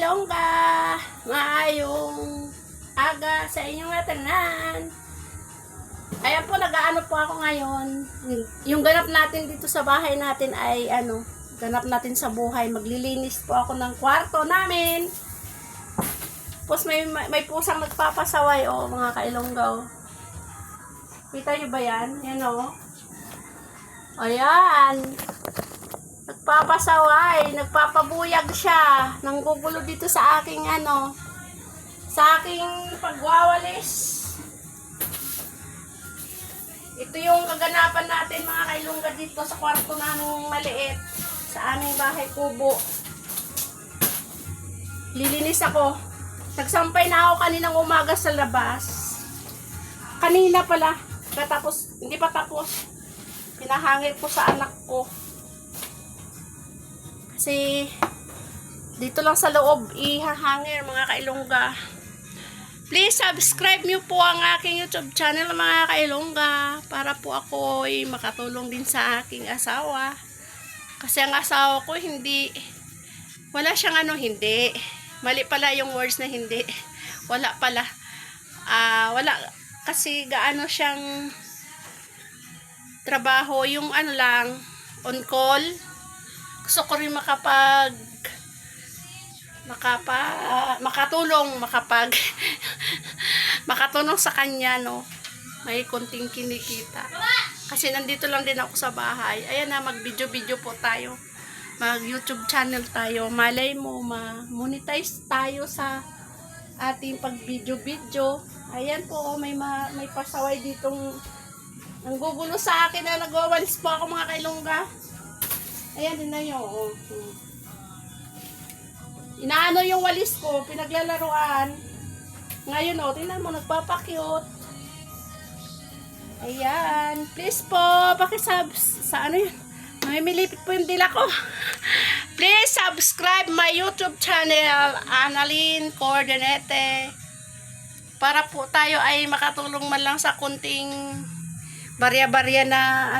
kailongga, maayong aga sa inyong tanan. Ayan po, nag-aano po ako ngayon. Yung ganap natin dito sa bahay natin ay ganap natin sa buhay. Maglilinis po ako ng kwarto namin. Tapos may pusang nagpapasaway mga kailongga. Kita nyo ba yan? Yan Ayan. Nagpapasaway, nagpapabuyag siya. Nanggugulo dito sa aking sa aking pagwawalis. Ito yung kaganapan natin mga kailongga dito sa kwarto naming maliit. Sa aming bahay kubo. Lilinis ako. Nagsampay na ako kaninang umaga sa labas. Kanina pala. Hindi pa tapos. Pinahangit ko sa anak ko. Kasi dito lang sa loob ihahangir mga kailongga. Please subscribe nyo po ang aking YouTube channel mga kailongga para po ako ay makatulong din sa aking asawa. Kasi ang asawa ko wala siyang hindi. Mali pala yung words na hindi. Wala pala. Wala kasi gaano siyang trabaho, yung lang on call. Gusto ko rin makatulong sa kanya, may konting kinikita. Kasi nandito lang din ako sa bahay. Ayan na, mag-video po tayo. Mag-YouTube channel tayo. Malay mo, ma-monetize tayo sa ating pag-video. Ayan po, may pasaway ditong nanggugulo sa akin na nagwawalis po ako mga kailongga. Ayan din na yun. Inaano yung walis ko, pinaglalaruan. Ngayon tingnan mo, nagpapakyut. Ayan. Please po, pakisub sa yun. Mamimilipit po yung dila ko. Please subscribe my YouTube channel, Annalyn Coordinate. Para po tayo ay makatulong man lang sa kunting barya-barya na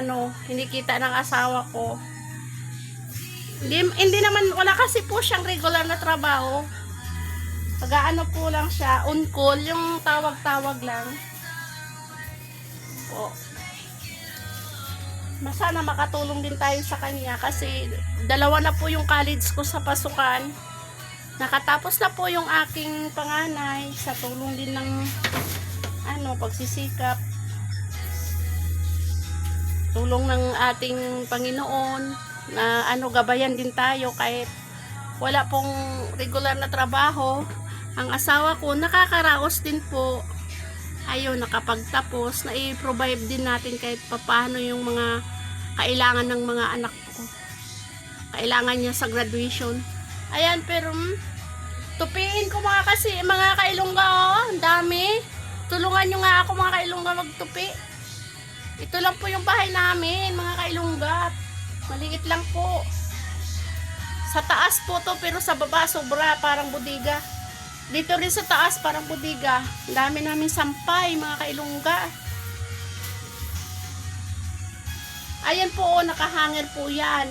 kinikita ng asawa ko. Hindi naman, wala kasi po siyang regular na trabaho. Pag-aano po lang siya, on call, yung tawag-tawag lang. Sana makatulong din tayo sa kanya kasi dalawa na po yung college ko sa pasukan. Nakatapos na po yung aking panganay sa tulong din ng pagsisikap. Tulong ng ating Panginoon na gabayan din tayo kahit wala pong regular na trabaho. Ang asawa ko nakakaraos din po. Ayun, nakapagtapos na i-provide din natin kahit papaano yung mga kailangan ng mga anak ko. Kailangan niya sa graduation. Ayan, pero tupiin ko mga kailongga, ang dami. Tulungan nyo nga ako mga kailongga magtupi. Ito lang po yung bahay namin mga kailongga. Maliit lang po. Sa taas po to, pero sa baba sobra, parang bodega. Dito rin sa taas parang bodega. Ang dami namin sampay mga kailongga. Ayan po, nakahangir po yan.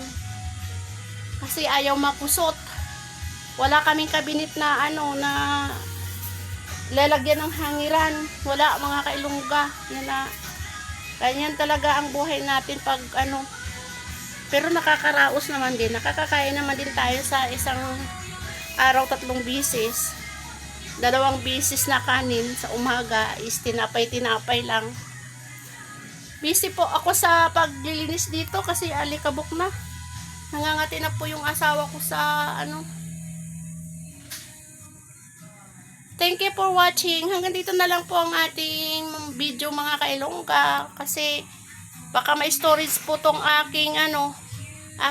Kasi ayaw makusot. Wala kaming kabinet na na lalagyan ng hangiran. Wala mga kailongga. Yan na. Ganyan talaga ang buhay natin pag Pero nakakaraos naman din. Nakakakain naman din tayo sa isang araw 3 bisis. 2 bisis na kanin sa umaga is tinapay lang. Busy po ako sa paglilinis dito kasi alikabok na. Nangangati na po yung asawa ko sa Thank you for watching. Hanggang dito na lang po ang ating video mga kailongga kasi baka may storage po tong aking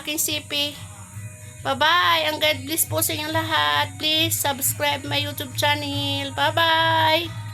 aking CP. Bye-bye. Ang God bless po sa inyong lahat. Please subscribe my YouTube channel. Bye-bye.